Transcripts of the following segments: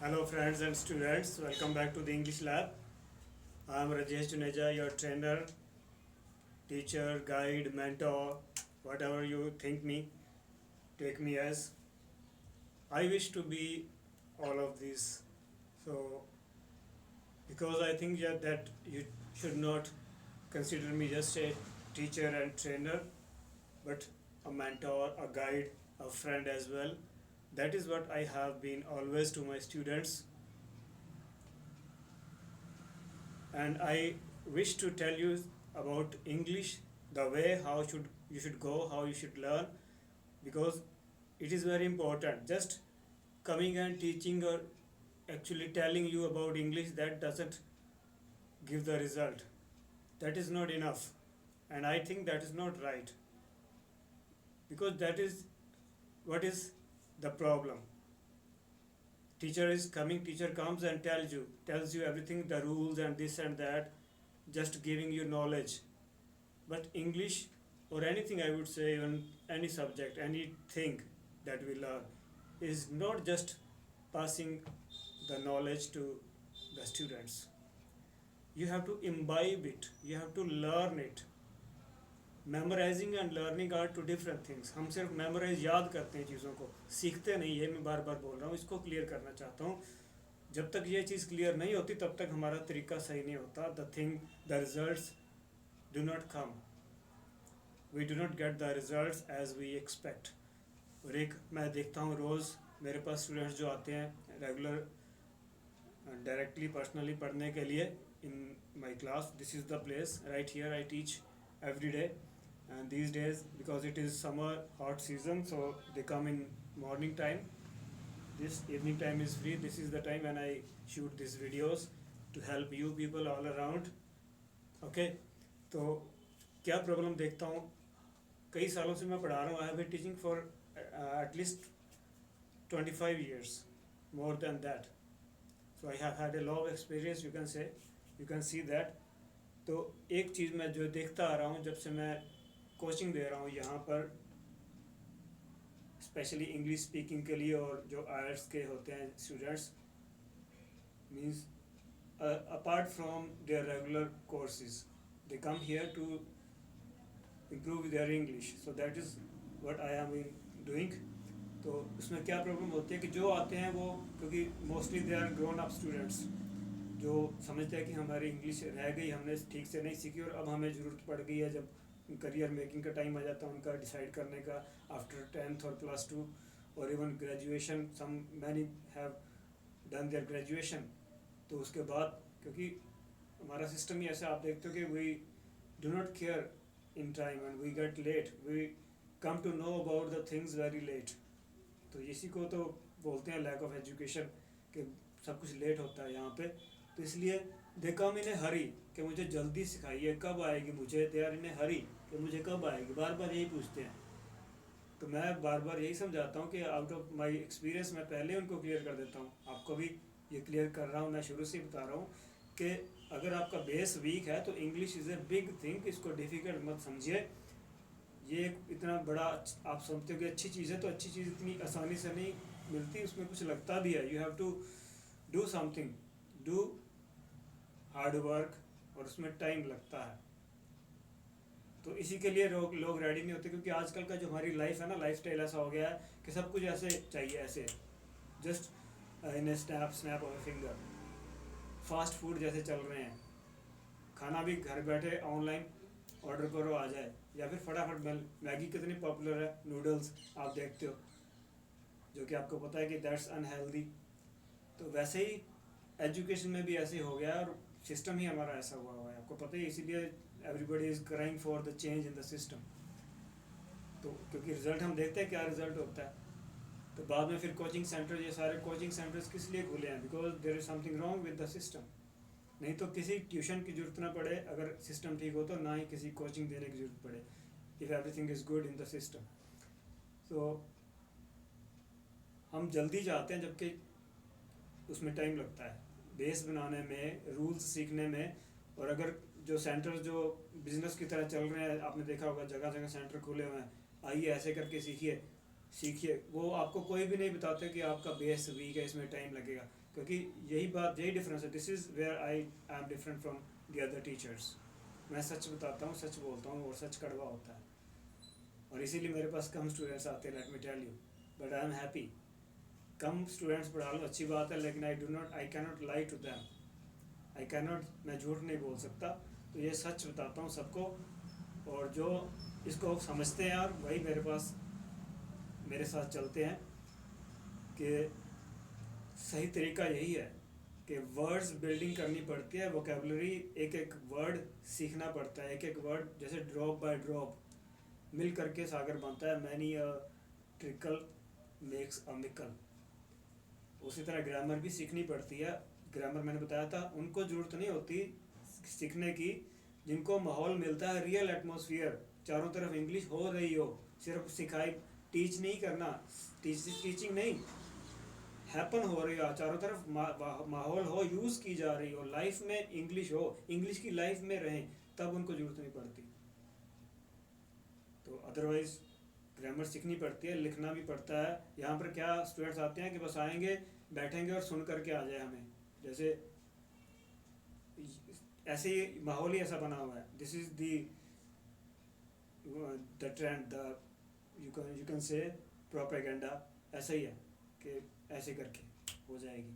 Hello, friends and students. Welcome back to the English Lab. I am Rajesh Juneja, your trainer, teacher, guide, mentor, whatever you think me, take me as. I wish to be all of these. So, because I think that you should not consider me just a teacher and trainer, but a mentor, a guide, a friend as well. That is what I have been always to my students, and I wish to tell you about English, the way how should you should go, how you should learn, because it is very important. Just coming and teaching or actually telling you about English, that doesn't give the result. That is not enough, and I think that is not right, because that is what is the problem. Teacher comes and tells you everything, the rules and this and that, just giving you knowledge. But English, or anything, I would say, even any subject, anything that we learn, is not just passing the knowledge to the students. You have to imbibe it, you have to learn it. Memorising and learning are two different things. हम सिर्फ memorise याद करते हैं चीज़ों को, सीखते नहीं है. मैं बार बार बोल रहा हूँ, इसको क्लियर करना चाहता हूँ. जब तक ये चीज़ क्लियर नहीं होती तब तक हमारा तरीका सही नहीं होता. The results do not come, we do not get the results as we expect. और एक मैं देखता हूँ रोज़ मेरे पास स्टूडेंट्स जो आते हैं रेगुलर डायरेक्टली पर्सनली पढ़ने के लिए in my class. This is the place right here. I teach every day, and these days, because it is summer hot season, so they come in morning time. This evening time is free. This is the time when I shoot these videos to help you people all around. Okay, तो क्या problem देखता हूँ, कई सालों से मैं पढ़ा रहा हूँ. I have been teaching for at least 25 years, more than that. So I have had a lot of experience, you can say, you can see that. तो एक चीज़ मैं जो देखता आ रहा हूँ जब से मैं कोचिंग दे रहा हूँ यहाँ पर, स्पेशली इंग्लिश स्पीकिंग के लिए, और जो आयल्स के होते हैं students, means apart from their regular courses, they come here to improve their English. So that is what I am doing. तो उसमें क्या प्रॉब्लम होती है कि जो आते हैं वो, क्योंकि mostly they are grown up students, जो समझते हैं कि हमारी इंग्लिश रह गई, हमने ठीक से नहीं सीखी, और अब हमें ज़रूरत पड़ गई है. जब करियर मेकिंग का टाइम आ जाता है उनका डिसाइड करने का, आफ्टर 10th और +2 और even graduation, some many have done their graduation. तो उसके बाद, क्योंकि हमारा सिस्टम ही ऐसा, आप देखते हो कि we do not care in time and we get late, we come to know about the things very late. तो इसी को तो बोलते हैं लैक ऑफ एजुकेशन, कि सब कुछ लेट होता है यहाँ पे. तो इसलिए दे कम इन ए हरी, कि मुझे जल्दी सिखाइए, कब आएगी मुझे. दे आर इन ए हरी, कि मुझे कब आएगी, बार बार यही पूछते हैं. तो मैं बार बार यही समझाता हूँ कि आउट ऑफ माय एक्सपीरियंस मैं पहले उनको क्लियर कर देता हूँ. आपको भी ये क्लियर कर रहा हूँ, मैं शुरू से बता रहा हूँ कि अगर आपका बेस वीक है तो English is a big thing. इसको डिफ़िकल्ट मत समझिए. ये इतना बड़ा, आप समझते हो कि अच्छी चीज़ है, तो अच्छी चीज़ इतनी आसानी से नहीं मिलती, उसमें कुछ लगता भी है. You have to do something, do hard work, और उसमें टाइम लगता है. तो इसी के लिए लोग रेडी नहीं होते, क्योंकि आजकल का जो हमारी लाइफ है ना, लाइफ स्टाइल ऐसा हो गया है कि सब कुछ ऐसे चाहिए, ऐसे just in A snap of a finger. Fast food जैसे चल रहे हैं, खाना भी घर बैठे ऑनलाइन ऑर्डर करो आ जाए, या फिर फटाफट मैगी कितनी पॉपुलर है, नूडल्स आप देखते हो, जो कि आपको पता है कि दैट्स अनहेल्दी. तो वैसे ही एजुकेशन में भी ऐसे हो गया है, और सिस्टम ही हमारा ऐसा हुआ है, आपको पता ही. इसीलिए everybody is crying for the change in the system. तो क्योंकि रिज़ल्ट हम देखते हैं क्या रिज़ल्ट होता है. तो बाद में फिर कोचिंग सेंटर, ये सारे कोचिंग सेंटर्स किस लिए खुले हैं? Because there is something wrong with the system. नहीं तो किसी ट्यूशन की ज़रूरत ना पड़े, अगर सिस्टम ठीक हो तो, ना ही किसी कोचिंग देने की ज़रूरत पड़े, if everything is good in the system. तो हम जल्दी चाहते हैं, जबकि उसमें टाइम लगता है, बेस बनाने में, रूल्स सीखने में. और अगर जो सेंटर जो बिजनेस की तरह चल रहे हैं, आपने देखा होगा जगह जगह सेंटर खुले हुए हैं, आइए ऐसे करके सीखिए, सीखिए। वो आपको कोई भी नहीं बताता कि आपका बेस वीक है, इसमें टाइम लगेगा, क्योंकि यही डिफरेंस है। This is where I am different from the other teachers. मैं सच बताता हूँ, सच बोलता हूँ, और सच कड़वा होता है, और इसीलिए मेरे पास कम स्टूडेंट्स आते हैं, let me tell you. But I am happy. कम स्टूडेंट्स पढ़ा लो, अच्छी बात है, लेकिन I can not lie to them. I can not, मैं झूठ नहीं बोल सकता। तो ये सच बताता हूँ सबको, और जो इसको समझते हैं यार, वही मेरे साथ चलते हैं। कि सही तरीका यही है कि वर्ड्स बिल्डिंग करनी पड़ती है, वोकेबलरी, एक एक वर्ड सीखना पड़ता है, एक एक वर्ड, जैसे ड्रॉप बाय ड्रॉप मिल करके सागर बनता है। Many a trickle makes a mickle. उसी तरह ग्रामर भी सीखनी पड़ती है। ग्रामर मैंने बताया था, उनको ज़रूरत नहीं होती सीखने की जिनको माहौल मिलता है, रियल एटमॉस्फेयर, चारों तरफ इंग्लिश हो रही हो, सिर्फ सिखाई, टीच नहीं करना, टीचिंग नहीं, हैपन हो रही हो, चारों तरफ माहौल हो, यूज़ की जा रही हो, लाइफ में इंग्लिश हो, इंग्लिश की लाइफ में रहें, तब उनको ज़रूरत नहीं पड़ती। तो अदरवाइज़ ग्रामर सीखनी पड़ती है, लिखना भी पड़ता है। यहाँ पर क्या स्टूडेंट्स आते हैं कि बस आएंगे, बैठेंगे और सुन करके आ जाए हमें, जैसे ऐसे ही माहौल ही ऐसा बना हुआ है। This is the trend, the you can say propaganda, ऐसा ही है कि ऐसे करके हो जाएगी।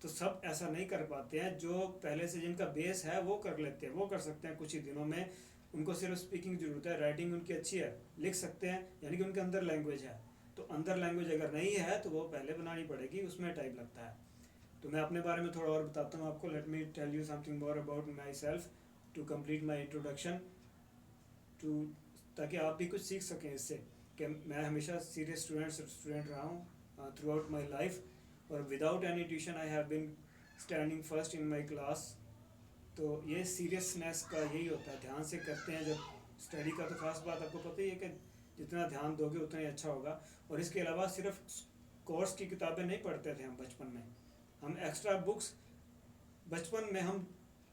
तो सब ऐसा नहीं कर पाते हैं। जो पहले से जिनका बेस है वो कर लेते हैं, वो कर सकते हैं कुछ ही दिनों में। उनको सिर्फ स्पीकिंग ज़रूरत है, राइटिंग उनकी अच्छी है, लिख सकते हैं, यानी कि उनके अंदर लैंग्वेज है। तो अंदर लैंग्वेज अगर नहीं है तो वो पहले बनानी पड़ेगी, उसमें टाइम लगता है। तो मैं अपने बारे में थोड़ा और बताता हूँ आपको। Let me tell you something more about myself to complete my introduction, too, ताकि आप भी कुछ सीख सकें इससे। कि मैं हमेशा सीरियस स्टूडेंट रहा हूँ थ्रू आउट माई लाइफ, और without any tuition I have bin standing first in my class. तो ये सीरियसनेस का यही होता है, ध्यान से करते हैं जब स्टडी का। तो खास बात आपको पता ही है कि जितना ध्यान दोगे उतना ही अच्छा होगा। और इसके अलावा सिर्फ कोर्स की किताबें नहीं पढ़ते थे हम बचपन में, हम एक्स्ट्रा बुक्स, बचपन में हम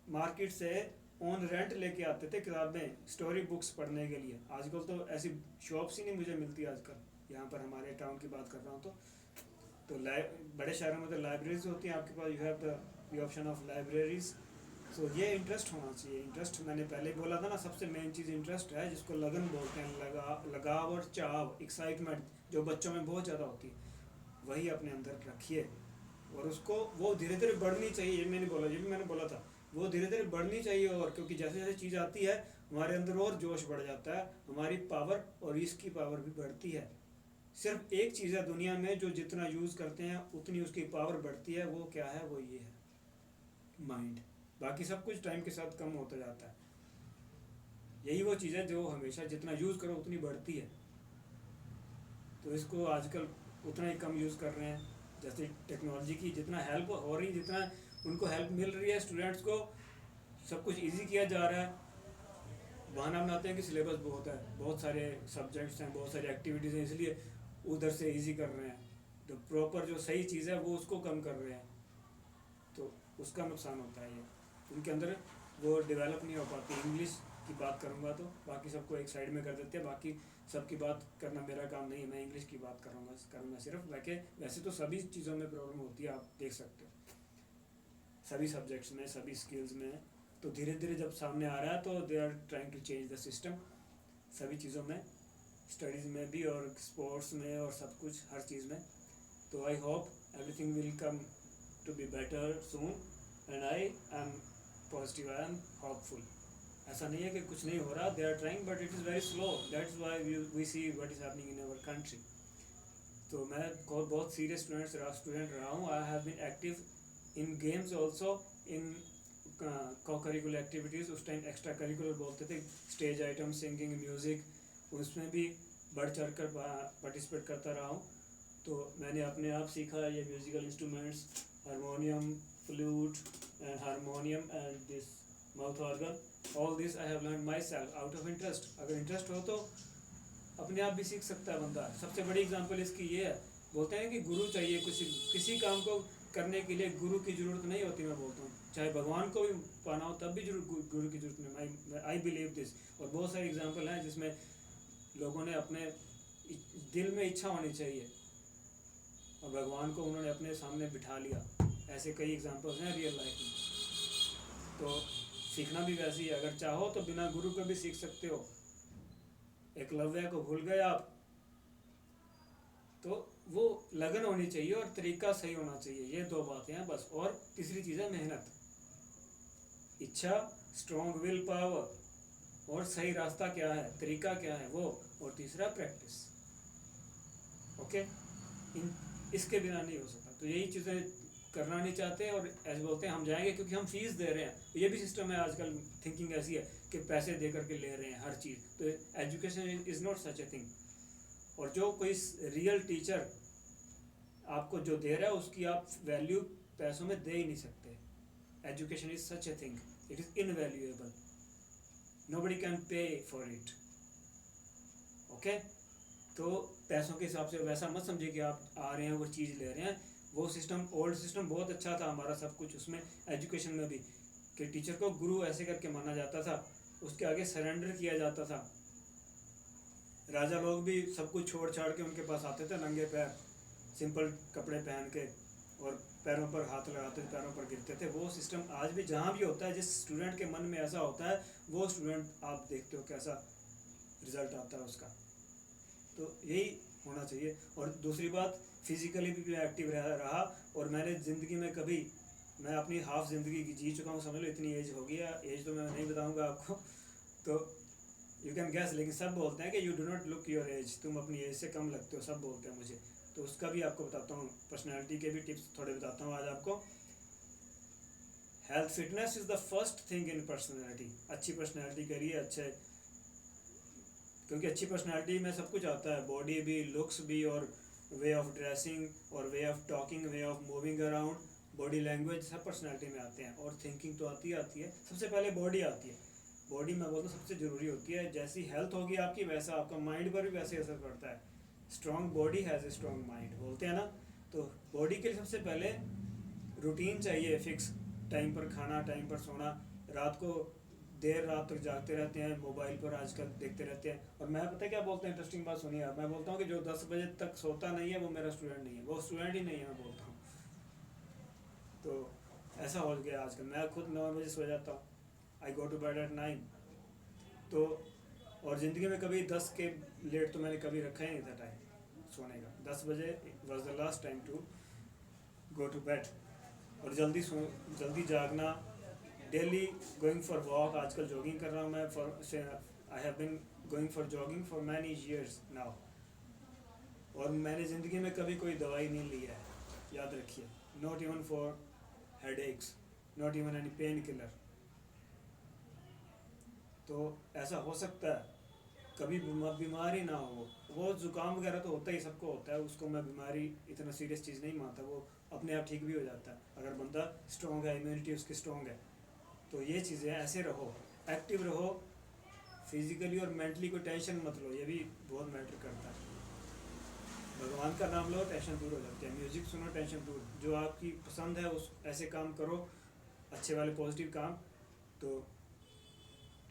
मार्केट से ऑन रेंट लेके आते थे किताबें, स्टोरी बुक्स पढ़ने के लिए। आजकल तो ऐसी शॉप्स ही नहीं मुझे मिलती आजकल। यहाँ पर हमारे टाउन की बात कर रहा हूँ तो बड़े शहरों में तो लाइब्रेरीज होती हैं आपके पास, you have the option of libraries. So ये इंटरेस्ट होना चाहिए। इंटरेस्ट, मैंने पहले बोला था ना, सबसे मेन चीज़ इंटरेस्ट है, जिसको लगन बोलते हैं, लगाव और चाव, एक्साइटमेंट, जो बच्चों में बहुत ज़्यादा होती है, वही अपने अंदर रखिए। और उसको, वो धीरे धीरे बढ़नी चाहिए। ये मैंने बोला, ये भी मैंने बोला था, वो धीरे धीरे बढ़नी चाहिए। और क्योंकि जैसे जैसे चीज़ आती है हमारे अंदर और जोश बढ़ जाता है, हमारी पावर और इसकी पावर भी बढ़ती है। सिर्फ एक चीज़ है दुनिया में जो जितना यूज़ करते हैं उतनी उसकी पावर बढ़ती है, वो क्या है? वो ये है, माइंड। बाकी सब कुछ टाइम के साथ कम होता जाता है। यही वो चीज़ है जो हमेशा जितना यूज़ करो उतनी बढ़ती है। तो इसको आजकल उतना ही कम यूज़ कर रहे हैं। जैसे टेक्नोलॉजी की जितना हेल्प हो रही, जितना उनको हेल्प मिल रही है स्टूडेंट्स को, सब कुछ इजी किया जा रहा है। बहाना बनाते हैं कि सिलेबस बहुत है, बहुत सारे सब्जेक्ट्स हैं, बहुत सारी एक्टिविटीज़ हैं, इसलिए उधर से इजी कर रहे हैं। तो प्रॉपर जो सही चीज़ है वो उसको कम कर रहे हैं, तो उसका नुकसान होता है। ये उनके अंदर वो डेवलप नहीं हो पाती। इंग्लिश की बात करूँगा तो बाकी सबको एक साइड में कर देते हैं, बाकी सबकी बात करना मेरा काम नहीं है। मैं इंग्लिश की बात करूँगा सिर्फ। वैसे तो सभी चीज़ों में प्रॉब्लम होती है, आप देख सकते हो, सभी सब्जेक्ट्स में, सभी स्किल्स में। तो धीरे धीरे जब सामने आ रहा है तो they are trying to change the system, सभी चीज़ों में, स्टडीज़ में भी और स्पोर्ट्स में और सब कुछ, हर चीज़ में। तो I hope everything will come to be better soon, and I am positive, I am hopeful. ऐसा नहीं है कि कुछ नहीं हो रहा, they are trying, but it is very slow. That's why we see what is happening in our country. तो मैं बहुत सीरियस स्टूडेंट रहा हूँ। I have been active in games also, in co curricular activities. उस time extra curricular बोलते थे, stage item, singing, music, उसमें भी बढ़ चढ़ कर पार्टिसिपेट करता रहा हूँ। तो मैंने अपने आप सीखा ये musical instruments, harmonium, flute and harmonium and this mouth organ. All this I have learn my self out of interest. अगर इंटरेस्ट हो तो अपने आप भी सीख सकता है बंदा। सबसे बड़ी एग्जांपल इसकी ये है, बोलते हैं कि गुरु चाहिए, किसी काम को करने के लिए गुरु की ज़रूरत नहीं होती। मैं बोलता हूँ चाहे भगवान को भी पाना हो तब भी गुरु की ज़रूरत नहीं। I believe this. और बहुत सारे एग्जांपल हैं जिसमें लोगों ने अपने दिल में इच्छा होनी चाहिए, और भगवान को उन्होंने अपने सामने बिठा लिया। ऐसे कई एग्जांपल्स हैं रियल लाइफ में। तो सीखना भी वैसे ही, अगर चाहो तो बिना गुरु के भी सीख सकते हो। एकलव्य को भूल गए आप, तो वो लगन होनी चाहिए और तरीका सही होना चाहिए, ये दो बातें हैं बस। और तीसरी चीज़ है मेहनत, इच्छा, स्ट्रॉन्ग विल पावर, और सही रास्ता क्या है, तरीका क्या है वो, और तीसरा प्रैक्टिस। ओके, इन इसके बिना नहीं हो सकता। तो यही चीज़ें करना नहीं चाहते, और ऐसे बोलते हैं हम जाएंगे क्योंकि हम फीस दे रहे हैं। ये भी सिस्टम है आजकल, थिंकिंग ऐसी है कि पैसे दे करके ले रहे हैं हर चीज़। तो education is not such a thing. और जो कोई रियल टीचर आपको जो दे रहा है उसकी आप वैल्यू पैसों में दे ही नहीं सकते। Education is such a thing, it is invaluable, nobody can pay for it. Okay, तो पैसों के हिसाब से वैसा मत समझिए कि आप आ रहे हैं वो चीज़ ले रहे हैं। वो सिस्टम, ओल्ड सिस्टम बहुत अच्छा था हमारा, सब कुछ उसमें, एजुकेशन में भी, कि टीचर को गुरु ऐसे करके माना जाता था, उसके आगे सरेंडर किया जाता था। राजा लोग भी सब कुछ छोड़ छाड़ के उनके पास आते थे नंगे पैर, सिंपल कपड़े पहन के, और पैरों पर हाथ लगाते थे, पैरों पर गिरते थे। वो सिस्टम आज भी जहाँ भी होता है, जिस स्टूडेंट के मन में ऐसा होता है, वो स्टूडेंट आप देखते हो कैसा रिजल्ट आता है उसका। तो यही होना चाहिए। और दूसरी बात, फिजिकली भी एक्टिव रहा। और मैंने ज़िंदगी में कभी, मैं अपनी हाफ ज़िंदगी की जी चुका हूँ, समझ लो इतनी एज हो गई है। एज तो मैं नहीं बताऊँगा आपको, तो यू कैन गैस। लेकिन सब बोलते हैं कि you do not look your age, तुम अपनी एज से कम लगते हो, सब बोलते हैं मुझे। तो उसका भी आपको बताता हूँ, पर्सनैलिटी के भी टिप्स थोड़े बताता हूँ आज आपको। Health fitness is the first thing in personality. अच्छी पर्सनैलिटी करिए, अच्छे, क्योंकि अच्छी पर्सनैलिटी में सब कुछ आता है, बॉडी भी, लुक्स भी, और वे ऑफ ड्रेसिंग, और way of talking, way of moving around, body language, सब पर्सनैलिटी में आते हैं। और थिंकिंग तो आती है। सबसे पहले बॉडी आती है। बॉडी मैं बोलता हूँ सबसे ज़रूरी होती है। जैसी हेल्थ होगी आपकी, वैसा आपका माइंड पर भी वैसे असर पड़ता है। Strong body has a strong mind, बोलते हैं ना। तो बॉडी के लिए सबसे पहले रूटीन चाहिए, फिक्स टाइम पर खाना, टाइम पर सोना। रात को देर रात तक जागते रहते हैं, मोबाइल पर आजकल देखते रहते हैं। और मैं, पता है क्या बोलता है, इंटरेस्टिंग बात सुनिए आप, मैं बोलता हूँ कि जो 10 बजे तक सोता नहीं है वो मेरा स्टूडेंट नहीं है, वो स्टूडेंट ही नहीं है, मैं बोलता हूँ। तो ऐसा हो गया आजकल। मैं खुद 9 बजे सो जाता हूँ, आई गो टू बेड एट 9। तो और ज़िंदगी में कभी 10 के लेट तो मैंने कभी रखा ही नहीं था टाइम सोने का। 10 बजे was the last time to go to bed. और जल्दी जागना, डेली गोइंग फॉर वॉक। आजकल जॉगिंग कर रहा हूँ मैं, I have been going for jogging for many years now. और मैंने ज़िंदगी में कभी कोई दवाई नहीं ली है, याद रखिए। Not even for head x, not even any pain killer. तो ऐसा हो सकता है कभी बीमार ही ना हो। वो जुकाम वगैरह तो होता ही, सबको होता है, उसको मैं बीमारी इतना सीरियस चीज़ नहीं मानता। वो अपने आप ठीक भी हो जाता है अगर बंदा स्ट्रॉन्ग है, इम्यूनिटी उसकी स्ट्रॉन्ग है। तो ये चीज़ें, ऐसे रहो, एक्टिव रहो, फिजिकली और मेंटली। कोई टेंशन मत लो, ये भी बहुत मैटर करता है। भगवान का नाम लो, टेंशन दूर हो जाती है। म्यूज़िक सुनो, टेंशन दूर। जो आपकी पसंद है उस ऐसे काम करो, अच्छे वाले पॉजिटिव काम, तो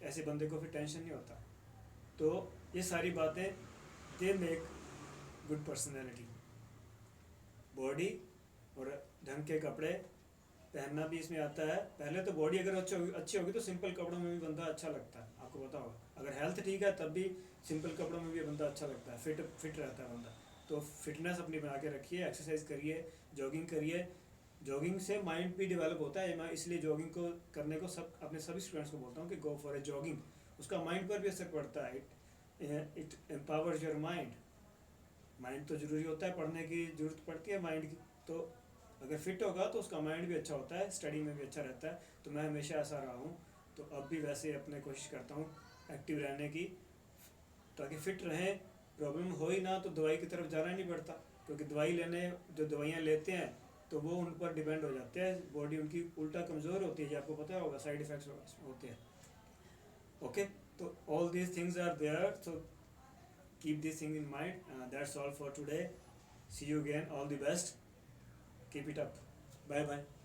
ऐसे बंदे को फिर टेंशन नहीं होता। तो ये सारी बातें, they make good personality. Body और ढंग के कपड़े पहनना भी इसमें आता है। पहले तो बॉडी अगर अच्छी होगी तो सिंपल कपड़ों में भी बंदा अच्छा लगता है, आपको पता होगा। अगर हेल्थ ठीक है तब भी सिंपल कपड़ों में भी बंदा अच्छा लगता है, फिट रहता है बंदा। तो फिटनेस अपनी बना के रखिए, एक्सरसाइज करिए, जॉगिंग करिए। जॉगिंग से माइंड भी डेवलप होता है। मैं इसलिए जॉगिंग को करने को अपने सभी स्टूडेंट्स को बोलता हूँ कि गो फॉर ए जॉगिंग। उसका माइंड पर भी असर पड़ता है, it empowers your mind. Mind तो ज़रूरी होता है, पढ़ने की ज़रूरत पड़ती है माइंड की। तो अगर फिट होगा तो उसका माइंड भी अच्छा होता है, स्टडी में भी अच्छा रहता है। तो मैं हमेशा ऐसा रहा हूँ, तो अब भी वैसे अपने कोशिश करता हूँ एक्टिव रहने की, ताकि फ़िट रहें। प्रॉब्लम हो ही ना तो दवाई की तरफ जाना ही नहीं पड़ता, क्योंकि दवाई लेने, जो दवाइयाँ लेते हैं तो वो उन पर डिपेंड हो जाते हैं। बॉडी उनकी उल्टा कमज़ोर होती है, ये आपको पता होगा, साइड इफ़ेक्ट्स होते हैं। ओके, तो all these things are there, so keep this thing in mind. That's all for today. See you again. All the best. Keep it up. Bye bye.